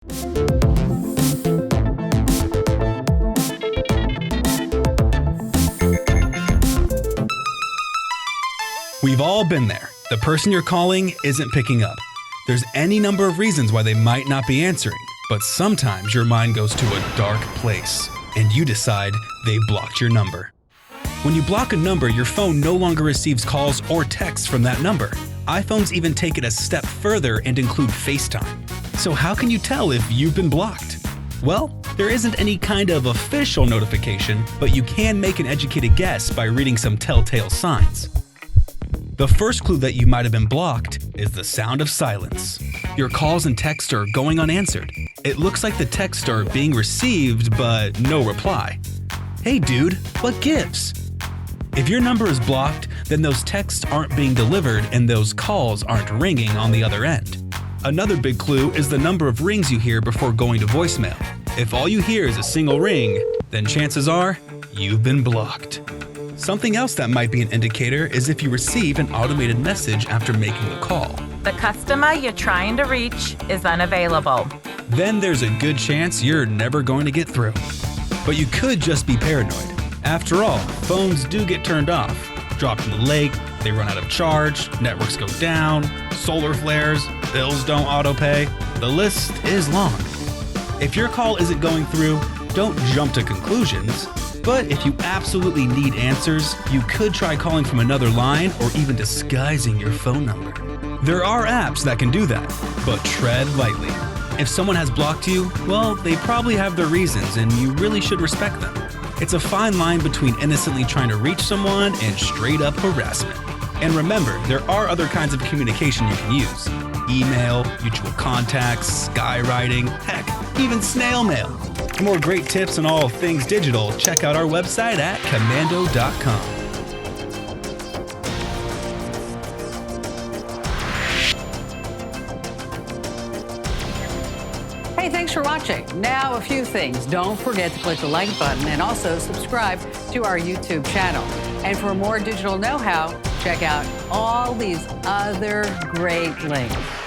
We've all been there. The person you're calling isn't picking up. There's any number of reasons why they might not be answering, but sometimes your mind goes to a dark place, and you decide they've blocked your number. When you block a number, your phone no longer receives calls or texts from that number. iPhones even take it a step further and include FaceTime. So how can you tell if you've been blocked? Well, there isn't any kind of official notification, but you can make an educated guess by reading some telltale signs. The first clue that you might have been blocked is the sound of silence. Your calls and texts are going unanswered. It looks like the texts are being received, but no reply. Hey dude, what gives? If your number is blocked, then those texts aren't being delivered and those calls aren't ringing on the other end. Another big clue is the number of rings you hear before going to voicemail. If all you hear is a single ring, then chances are you've been blocked. Something else that might be an indicator is if you receive an automated message after making a call. The customer you're trying to reach is unavailable. Then there's a good chance you're never going to get through. But you could just be paranoid. After all, phones do get turned off. Dropped in the lake, they run out of charge, networks go down, solar flares, bills don't autopay. The list is long. If your call isn't going through, don't jump to conclusions. But if you absolutely need answers, you could try calling from another line or even disguising your phone number. There are apps that can do that, but tread lightly. If someone has blocked you, well, they probably have their reasons and you really should respect them. It's a fine line between innocently trying to reach someone and straight up harassment. And remember, there are other kinds of communication you can use. Email, mutual contacts, skywriting, heck, even snail mail. For more great tips on all things digital, check out our website at Komando.com. Hey, thanks for watching. Now a few things. Don't forget to click the like button and also subscribe to our YouTube channel. And for more digital know-how, check out all these other great links.